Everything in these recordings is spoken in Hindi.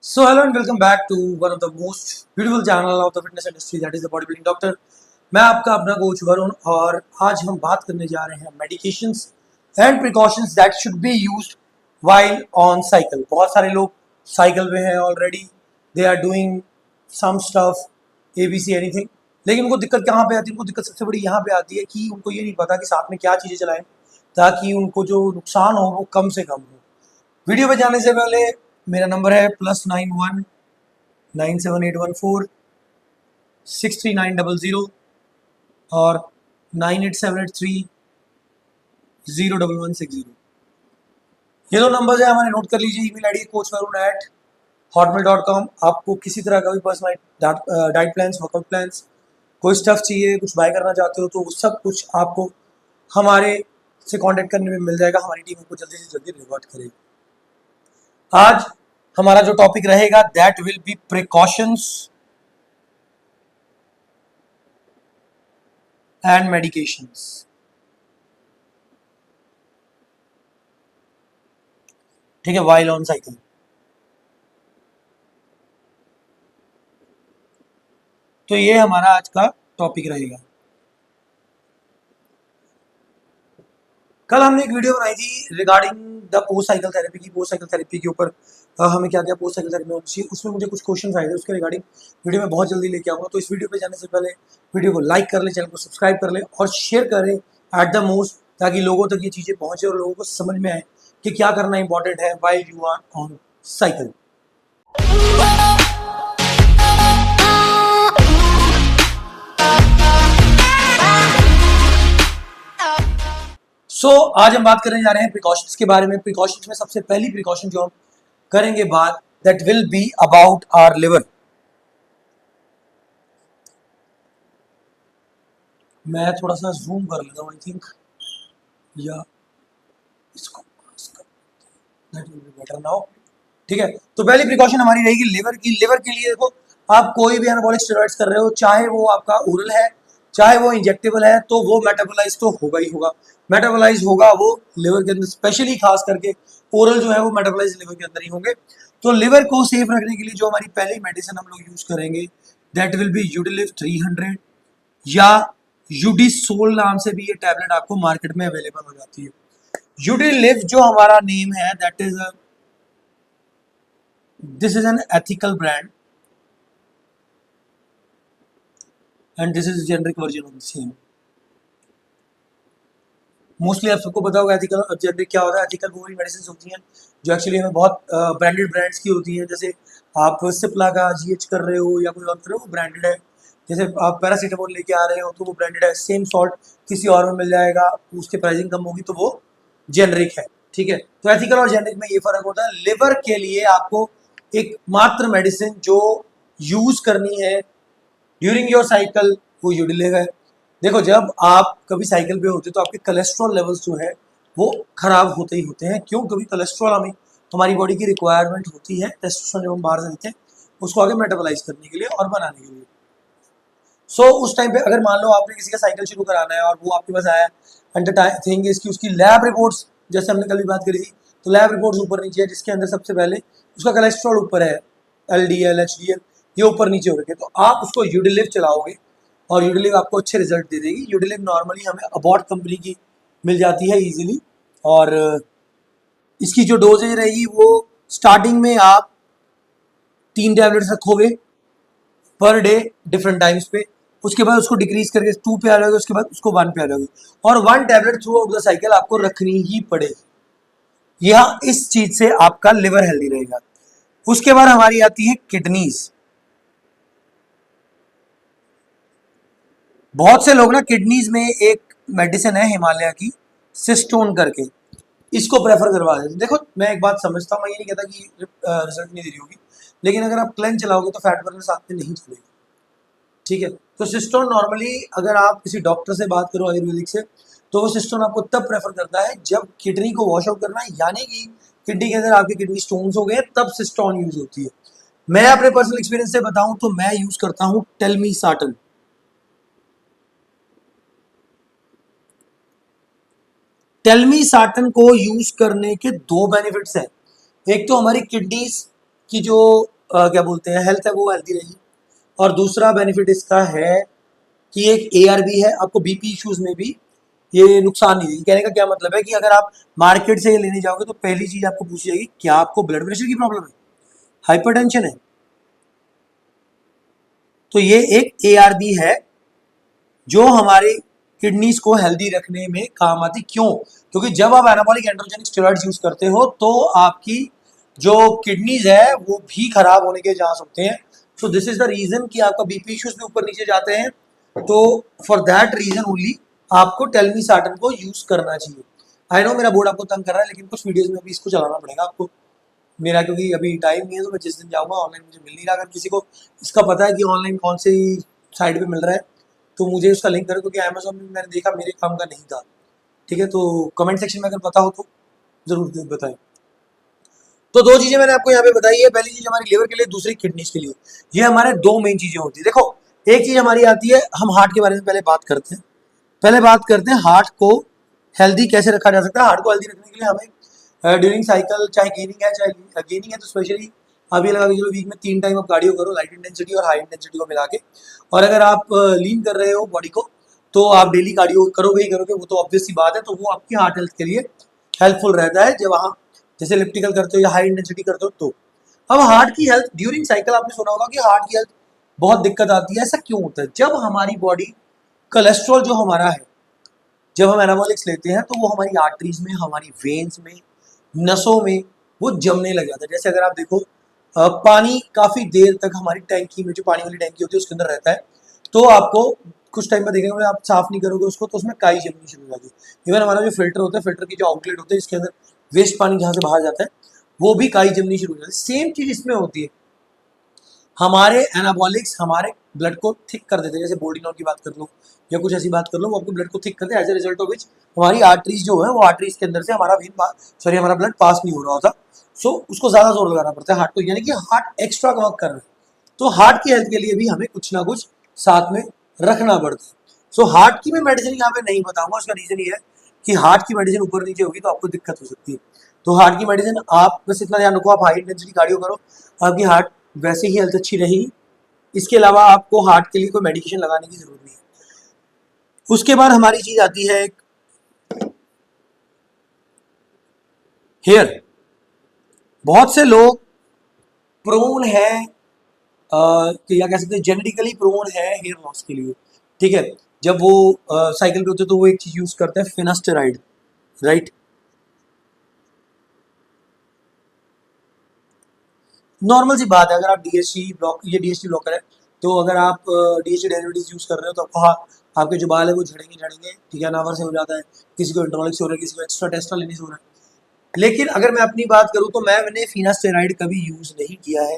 So hello and welcome back to one of the most beautiful channel of the fitness industry, that is the bodybuilding doctor. मैं आपका अपना कोच वरुण और आज हम बात करने जा रहे हैं medications and precautions that should be used while on cycle. बहुत सारे लोग साइकिल पे हैं already, they are doing some stuff ABC anything, लेकिन उनको दिक्कत कहाँ पे आती है? उनको दिक्कत सबसे बड़ी यहाँ पे आती है कि उनको ये नहीं पता कि साथ में क्या चीज़ें चलाएं ताकि उनको जो नुकसान हो वो कम से कम हो। वीडियो पे जाने से पहले मेरा नंबर है +919781463900 और 9878301160। ये दो नंबर है हमारे, नोट कर लीजिए। Email ID coachvarun@hotmail.com। आपको किसी तरह का भी personal diet plans, workout plans, कोई स्टफ चाहिए, कुछ बाय करना चाहते हो तो सब कुछ आपको हमारे से कांटेक्ट करने में मिल जाएगा। हमारी टीम आपको जल्दी से जल्दी रिवॉर्ड करेगी। आज हमारा जो टॉपिक रहेगा that will B precautions and medications. ठीक है, व्हाइल ऑन साइकिल। तो ये हमारा आज का टॉपिक रहेगा। कल हमने एक वीडियो बनाई थी regarding the post cycle therapy की। पोस्ट साइकिल थेरेपी के ऊपर हमें क्या क्या पोस्ट साइकिल थेरेपी में होनी चाहिए, उसमें मुझे कुछ क्वेश्चन आए थे, उसके रिगार्डिंग वीडियो में बहुत जल्दी लेके आऊँगा। तो इस वीडियो पे जाने से पहले वीडियो को लाइक कर ले, चैनल को सब्सक्राइब कर ले और शेयर करें एट द मोस्ट, ताकि लोगों तक ये चीज़ें पहुँचे और लोगों को समझ में आए कि क्या करना इंपॉर्टेंट है while you are on cycle. आज हम बात करने जा रहे हैं प्रिकॉशंस के बारे में। प्रिकॉशंस में सबसे पहली प्रिकॉशन जो हम करेंगे बात, that will be about our liver. मैं थोड़ा सा जूम कर लेता हूँ, आई थिंक, या इसको that will be better now. ठीक है, तो पहली प्रिकॉशन हमारी रहेगी लिवर की। लिवर के लिए देखो, आप कोई भी एनाबॉलिक स्टेरॉइड्स कर रहे हो, चाहे वो आपका ओरल है चाहे वो इंजेक्टेबल है, तो वो मेटाबोलाइज तो होगा ही होगा। मेटाबोलाइज होगा वो लिवर के अंदर, स्पेशली खास करके ओरल जो है वो मेटाबोलाइज लिवर के अंदर ही होंगे। तो लिवर को सेफ रखने के लिए जो हमारी पहली मेडिसिन हम लोग यूज करेंगे दैट विल बी यूडिलिव 300, या यूडिसोल नाम से भी ये टैबलेट आपको मार्केट में अवेलेबल हो जाती है। यूडिलिव जो हमारा नेम है that is this is an ethical brand and this is generic version of the same. Mostly आप सबको पता होगा एथिकल और जेनरिक क्या होता है। एथिकल वो भी मेडिसिन होती हैं जो एक्चुअली हमें बहुत ब्रांडेड ब्रांड्स की होती हैं। जैसे आप सिप्ला का GH कर रहे हो या कोई और कर रहे हो, वो ब्रांडेड है। जैसे आप पैरासीटामोल लेके आ रहे हो तो वो ब्रांडेड है। सेम सॉल्ट किसी और में मिल जाएगा, उसकी प्राइसिंग कम होगी तो वो जेनरिक है। ठीक है, तो एथिकल और जेनरिक में ये फर्क होता है। लिवर के लिए आपको एक मात्र मेडिसिन जो यूज करनी है ड्यूरिंग योर साइकिल वो यूडिलिव है। देखो, जब आप कभी साइकिल पे होते तो आपके कोलेस्ट्रॉल लेवल्स जो है वो खराब होते ही होते हैं। क्यों? क्योंकि कोलेस्ट्रॉल हमें हमारी बॉडी की रिक्वायरमेंट होती है, टेस्टोस्टेरोन जो हम बाहर से लेते हैं उसको आगे मेटाबोलाइज करने के लिए और बनाने के लिए। उस टाइम पे अगर मान लो आपने किसी का साइकिल शुरू कराना है और वो आपके पास आया एंड द थिंग इसकी उसकी लैब रिपोर्ट्स, जैसे हमने कल भी बात करी थी, तो लैब रिपोर्ट्स ऊपर नीचे है, जिसके अंदर सबसे पहले उसका कोलेस्ट्रॉल ऊपर है, LDL HDL ये ऊपर नीचे हो रखे, तो आप उसको यूडिलिव चलाओगे और यूडिलिव आपको अच्छे रिजल्ट दे देगी। यूडिलिव नॉर्मली हमें अबॉट कंपनी की मिल जाती है इजीली, और इसकी जो डोजेज रहेगी वो स्टार्टिंग में आप 3 टैबलेट्स रखोगे पर डे डिफरेंट टाइम्स पे, उसके बाद उसको डिक्रीज करके 2 पे आ जाओगे, उसके बाद उसको 1 पे आ जाओगे, और 1 tablet through out the cycle आपको रखनी ही पड़ेगी। यह इस चीज से आपका लिवर हेल्दी रहेगा। उसके बाद हमारी आती है किडनीज। बहुत से लोग ना किडनीज में एक मेडिसिन है हिमालय की, सिस्टोन करके, इसको प्रेफर करवा देते। देखो, मैं एक बात समझता हूँ, मैं ये नहीं कहता कि रिजल्ट नहीं दे रही होगी, लेकिन अगर आप क्लेंज चलाओगे तो फैट बर्नर साथ में नहीं चलेगा। ठीक है, तो सिस्टोन नॉर्मली अगर आप किसी डॉक्टर से बात करो आयुर्वेदिक से, तो वो सिस्टोन आपको तब प्रेफर करता है जब किडनी को वॉश आउट करना है, यानी कि किडनी के अंदर आपके किडनी स्टोन्स हो गए, तब सिस्टोन यूज होती है। मैं अपने पर्सनल एक्सपीरियंस से बताऊं तो मैं यूज करता हूं टेलमीसार्टन। टेलमीसार्टन को यूज करने के 2 बेनिफिट्स हैं। एक तो हमारी किडनीज आपकी जो क्या बोलते हैं हेल्थ है वो हेल्दी रहेगी। और दूसरा बेनिफिट इसका है कि एक ARB है, आपको बीपी इश्यूज में भी ये नुकसान नहीं देगी। कहने का क्या मतलब है कि अगर आप मार्केट से ये लेने जाओगे तो पहली चीज आपको पूछी जाएगी क्या आपको ब्लड प्रेशर की प्रॉब्लम है, हाइपरटेंशन है। तो ये एक ARB है जो हमारे किडनीज को हेल्दी रखने में काम आती। क्यों? क्योंकि जब आप एनाबॉलिक एंड्रोजेनिक स्टेरॉइड्स यूज करते हो तो आपकी जो किडनीज है वो भी खराब होने के चांस होते हैं। So this is the reason कि आपका बीपी इश्यूज भी ऊपर नीचे जाते हैं। तो फॉर दैट रीजन ओनली आपको टेलमीसार्टन को यूज करना चाहिए। आई नो मेरा बोर्ड आपको तंग कर रहा है, लेकिन कुछ वीडियोस में अभी इसको चलाना पड़ेगा आपको मेरा, क्योंकि अभी टाइम नहीं है। तो मैं जिस दिन जाऊंगा ऑनलाइन मुझे मिल नहीं रहा। अगर किसी को इसका पता है कि ऑनलाइन कौन सी साइट पे मिल रहा है तो मुझे उसका लिंक करो, क्योंकि अमेजोन में मैंने देखा मेरे काम का नहीं था। ठीक है, तो कमेंट सेक्शन में अगर पता हो तो जरूर बताएं। तो दो चीजें मैंने आपको यहाँ पे बताई है, पहली चीज हमारी लिवर के लिए, दूसरी किडनीज के लिए। ये हमारे दो मेन चीजें होती है। देखो एक चीज हमारी आती है, हम हार्ट के बारे में पहले बात करते हैं। हार्ट को हेल्दी कैसे रखा जा सकता है। हार्ट को हेल्दी रखने के लिए हमें ड्यूरिंग साइकिल, चाहे गेनिंग है तो स्पेशली आप ये लगा के चलो वीक में 3 टाइम आप कार्डियो करो, लाइट इंटेंसिटी और हाई इंटेंसिटी को मिला के। और अगर आप लीन कर रहे हो बॉडी को तो आप डेली कार्डियो करोगे ही करोगे, वो तो ऑब्वियस सी बात है। तो वो आपकी हार्ट हेल्थ के लिए हेल्पफुल रहता है जब वहाँ जैसे इलिप्टिकल करते हो या हाई इंटेंसिटी करते हो तो। अब हार्ट की हेल्थ ड्यूरिंग साइकिल आपने सुना होगा कि हार्ट की हेल्थ बहुत दिक्कत आती है। ऐसा क्यों होता है? जब हमारी बॉडी कोलेस्ट्रॉल जो हमारा है, जब हम एनाबॉलिक्स लेते हैं तो वो हमारी आर्टरीज में, हमारी वेन्स में, नसों में वो जमने लग जाता है। जैसे अगर आप देखो पानी काफी देर तक हमारी टैंकी में, जो पानी वाली टैंकी होती है उसके अंदर रहता है, तो आपको कुछ टाइम में देखेंगे आप साफ नहीं करोगे उसको तो उसमें काई जमनी शुरू हो जाती है। इवन हमारा जो फिल्टर होता है, फिल्टर की जो आउटलेट होते हैं इसके अंदर वेस्ट पानी जहाँ से बाहर जाता है वो भी काई जमनी शुरू हो जाती है। सेम चीज इसमें होती है। हमारे एनाबॉलिक्स हमारे ब्लड को थिक कर देते हैं। जैसे बोल्डिनॉल की बात कर लो या कुछ ऐसी बात कर लो, वो आपको ब्लड को थिक करते हैं। As a result of which हमारी आर्टरीज जो है वो आर्टरीज के अंदर से हमारा हमारा ब्लड पास नहीं हो रहा होता। सो उसको ज्यादा जोर लगाना पड़ता है हार्ट को, यानी कि हार्ट एक्स्ट्रा वर्क कर रहा है। तो हार्ट की हेल्थ के लिए भी हमें कुछ ना कुछ साथ में रखना पड़ता है। सो हार्ट की मैं मेडिसिन यहाँ पे नहीं बताऊंगा। उसका रीजन ये है कि हार्ट की मेडिसिन ऊपर नीचे होगी तो आपको दिक्कत हो सकती है। तो हार्ट की मेडिसिन आप बस इतना ध्यान रखो, आप हाई इंटेंसिटी कार्डियो करो, आपकी हार्ट वैसे ही हेल्थ अच्छी रहेगी। इसके अलावा आपको हार्ट के लिए कोई मेडिकेशन लगाने की जरूरत नहीं है। उसके बाद हमारी चीज आती है हेयर। बहुत से लोग प्रोन है या कह सकते हैं जेनेटिकली प्रोन है हेयर लॉस के लिए। ठीक है, जब वो साइकिल पे होते हैं तो वो एक चीज यूज करते हैं, फिनास्टेराइड, राइट। नॉर्मल सी बात है, अगर आप डीएचटी ब्लॉक, ये डीएचटी ब्लॉकर है, तो अगर आप डीएचटी डेरिवेटिव यूज कर रहे हो तो आपको आपके जो बाल है वो झड़ेंगे। ठीक है, नावर से हो जाता है, किसी को इंट्रोलिक से हो रहा है, किसी को एक्स्ट्रा टेस्टा लेने से हो रहा है। लेकिन अगर मैं अपनी बात करूं तो मैंने फिनास्टेराइड कभी यूज नहीं किया है।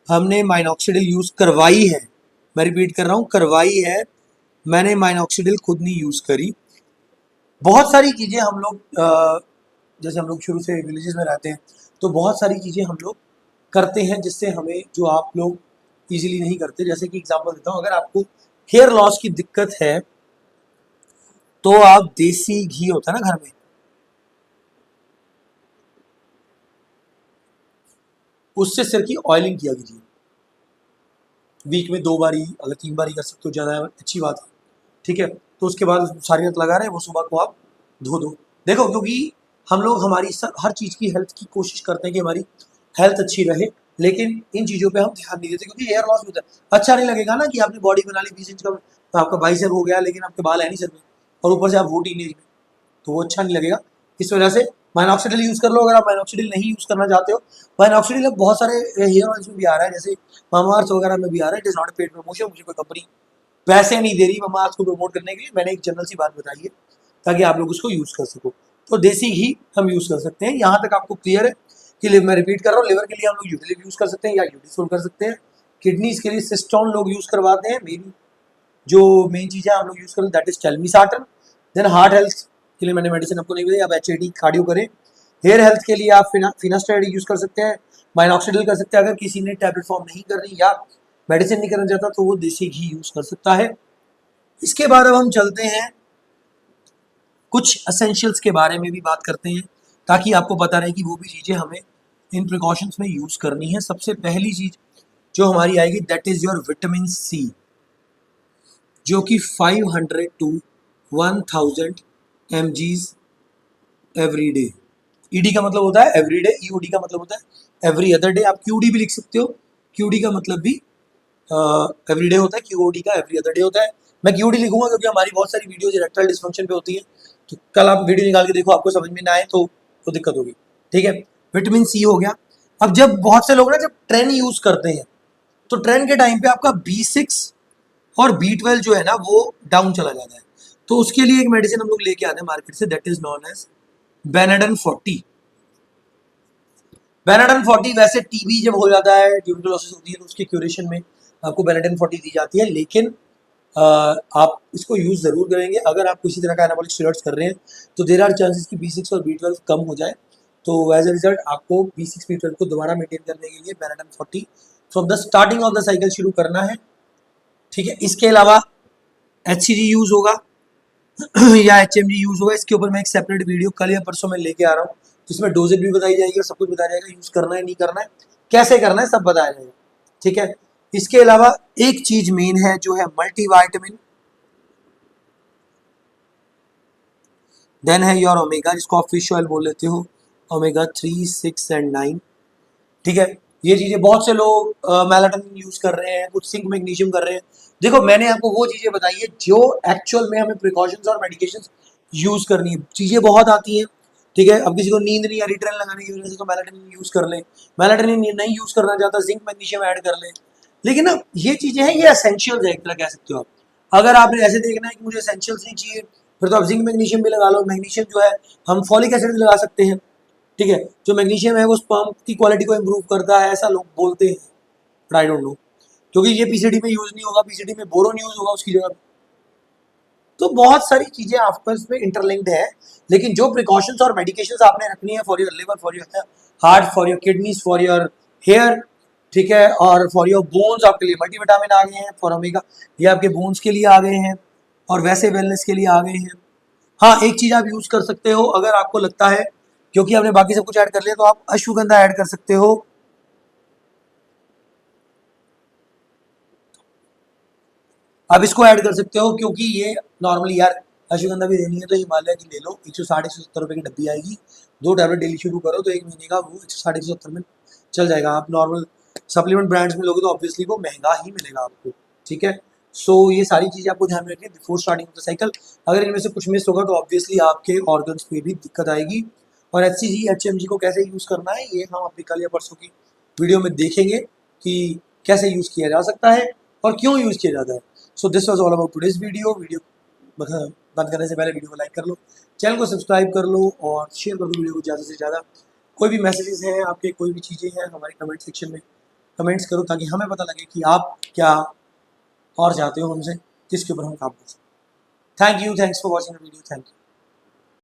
हमने माइनॉक्सिडिल यूज करवाई है, मैं रिपीट कर रहा हूँ, करवाई है। मैंने माइनॉक्सिडिल खुद नहीं यूज करी। बहुत सारी चीजें हम लोग जैसे हम लोग शुरू से विलेजेस में रहते हैं तो बहुत सारी चीजें हम लोग करते हैं जिससे हमें, जो आप लोग इजीली नहीं करते। जैसे कि एग्जांपल देता हूँ, अगर आपको हेयर लॉस की दिक्कत है तो आप देसी घी होता है ना घर में, उससे सिर की ऑयलिंग किया कीजिए। वीक में 2 बारी, अगर 3 बारी कर सकते हो ज़्यादा अच्छी बात है। ठीक है, तो उसके बाद सारी रात लगा रहे हैं वो सुबह को आप धो दो। देखो क्योंकि हम लोग हमारी हर चीज़ की हेल्थ की कोशिश करते हैं कि हमारी हेल्थ अच्छी रहे, लेकिन इन चीज़ों पे हम ध्यान नहीं देते क्योंकि हेयर लॉस होता है। अच्छा नहीं लगेगा ना कि आपने बॉडी बना ली 20 इंच का, तो आपका बाइसेप हो गया लेकिन आपके बाल है नहीं सर में, और ऊपर से आप हो टीनेज में, तो वो अच्छा नहीं लगेगा। इस वजह से माइनॉक्सिडिल यूज़ कर लो। अगर आप माइनॉक्सिडिल नहीं यूज़ करना चाहते हो, माइनॉक्सिडिल अब बहुत सारे हेयर ऑयल्स में भी आ रहा है, जैसे मामाअर्थ वगैरह में भी आ रहा है। It is not paid promotion, मुझे कोई कंपनी पैसे नहीं दे रही मामाअर्थ को प्रमोट करने के लिए। मैंने एक जनरल सी बात बताई है ताकि आप लोग उसको यूज़ कर सको। तो देसी घी हम यूज़ कर सकते हैं। यहाँ तक आपको क्लियर है कि मैं रिपीट कर रहा हूँ, लिवर के लिए हम लोग यूटिलिव यूज़ कर सकते हैं या यूटिसोल कर सकते हैं। किडनीज के लिए सिस्टोन लोग यूज़ करवाते हैं। मेरी जो मेन चीज़ है हम लोग यूज़ करते हैं that is telmisartan. Then heart health के लिए मैंने मेडिसिन आपको नहीं बताई, आप HAD कार्डियो करें। हेयर हेल्थ के लिए आप फिनास्टेराइड यूज़ कर सकते हैं, माइनॉक्सिडिल कर सकते हैं। अगर किसी ने टैबलेट फॉर्म नहीं करनी या मेडिसिन नहीं करना चाहता तो वो देसी घी यूज़ कर सकता है। इसके बाद अब हम चलते हैं कुछ असेंशियल्स के बारे में भी बात करते हैं ताकि आपको पता रहे कि वो भी चीज़ें हमें इन प्रिकॉशंस में यूज़ करनी है। सबसे पहली चीज़ जो हमारी आएगी that is your vitamin C, जो कि 500 to 1000 mgs every day. ED का मतलब होता है एवरी डे, ईओडी का मतलब होता है एवरी अदर डे। आप क्यूडी भी लिख सकते हो, क्यूडी का मतलब भी एवरी डे होता है, क्यूओडी का एवरी अदर डे होता है। मैं क्यूडी लिखूंगा क्योंकि हमारी बहुत सारी वीडियोज इरेक्टाइल डिस्फंक्शन पे होती है, तो कल आप वीडियो निकाल के देखो, आपको समझ में ना आए तो दिक्कत होगी। ठीक है, विटामिन सी हो गया। अब जब बहुत से लोग ना जब ट्रेन यूज करते हैं, तो ट्रेन के टाइम पे आपका B6 और B12 जो है ना वो डाउन चला जाता है। तो उसके लिए एक मेडिसिन हम लोग लेके आते हैं मार्केट से, दैट इज नॉन एज बेनाडन 40। बेनाडन 40 वैसे टीबी जब हो जाता है, ट्यूबरकुलोसिस होती है, तो उसके क्यूरेशन में आपको बेनाडन 40 दी जाती है। लेकिन आप इसको यूज जरूर करेंगे अगर आप किसी तरह का एनाबॉलिक स्टेरॉइड्स कर रहे हैं, तो देर आर चांसेस कि B6 और B12 कम हो जाए। तो एज ए रिजल्ट आपको B6 B12 को दोबारा मेंटेन करने के लिए बेनाडन 40 from the starting of the cycle शुरू करना है। ठीक है, इसके अलावा HCG यूज होगा या HMG यूज होगा। इसके ऊपर मैं एक सेपरेट वीडियो कल या परसों में लेके आ रहा हूँ, जिसमें डोजेज भी बताई जाएगी और सब कुछ बताया जाएगा, यूज करना है नहीं करना है, कैसे करना है, सब बताया जाएगा। ठीक है, इसके अलावा एक चीज मेन है जो है मल्टीविटामिन, देन है योर ओमेगा, जिसको आप फिश ऑयल बोल लेते हो, ओमेगा 3, 6 एंड 9। ठीक है, ये चीजें बहुत से लोग मेलाटोनिन यूज कर रहे हैं, कुछ जिंक मैग्नीशियम कर रहे हैं। देखो मैंने आपको वो चीजें बताई है जो एक्चुअल में हमें प्रिकॉशंस और मेडिकेशंस यूज करनी है। चीजें बहुत आती हैं, ठीक है, अब किसी को नींद नहीं आ रही ट्रेन लगाने की वजह से, तो मेलाटोनिन यूज कर ले, मेलाटोनिन नहीं यूज करना चाहता, जिंक मैग्नीशियम ऐड कर ले। लेकिन ना ये चीजें हैं, ये एसेंशियल्स है एक तरह कह सकते हो आप। अगर आपने ऐसे देखना है कि मुझे एसेंशियल्स नहीं चाहिए, फिर तो आप जिंक मैग्नीशियम भी लगा लो। मैग्नीशियम जो है हम फॉलिक एसिड भी लगा सकते हैं। ठीक है, जो मैग्नीशियम है वो स्पर्म की क्वालिटी को इम्प्रूव करता है, ऐसा लोग बोलते हैं, बट आई डोंट नो, क्योंकि ये पीसीडी में यूज नहीं होगा, पीसीडी में बोरोन यूज होगा उसकी जगह। तो बहुत सारी चीजें आपस में इंटरलिंक्ड है। लेकिन जो प्रिकॉशंस और मेडिकेशंस आपने रखनी है for your liver, for your heart, for your kidneys, for your hair, ठीक है, और फॉर योर बोन्स आपके लिए मल्टीविटामिन आ गए हैं, फॉर ओमेगा ये आपके बोन्स के लिए आ गए हैं, और वैसे वेलनेस के लिए आ गए हैं। हाँ, एक चीज आप यूज कर सकते हो अगर आपको लगता है, क्योंकि आपने बाकी सब कुछ ऐड कर लिया, तो आप अश्वगंधा ऐड कर सकते हो। आप इसको ऐड कर सकते हो क्योंकि ये नॉर्मली यार अश्वगंधा भी लेनी है तो हिमालय की ले लो, 160-170 रुपए की डब्बी आएगी। 2 टैबलेट डेली शुरू करो तो एक महीने का वो 160-170 में चल जाएगा। आप नॉर्मल सप्लीमेंट ब्रांड्स में लोगे तो ऑब्वियसली वो महंगा ही मिलेगा आपको। ठीक है, सो ये सारी चीज़ें आपको ध्यान में रखनी है before starting of the cycle. अगर इनमें से कुछ मिस होगा तो ऑब्वियसली आपके ऑर्गन्स पे भी दिक्कत आएगी। और HCG HMG को कैसे यूज़ करना है ये हम अपनी कल या परसों की वीडियो में देखेंगे कि कैसे यूज़ किया जा सकता है और क्यों यूज़ किया जाता है। So this was all about today's video. बंद करने से पहले वीडियो को लाइक कर लो, चैनल को सब्सक्राइब कर लो और शेयर कर दो वीडियो को ज़्यादा से ज़्यादा। कोई भी मैसेजेस हैं आपके, कोई भी चीज़ें हैं, हमारे कमेंट सेक्शन में कमेंट्स करो ताकि हमें पता लगे कि आप क्या और चाहते हो हमसे, जिसके ऊपर हम काम कर सकते हैं। Thank you, thanks for watching the video, thank you.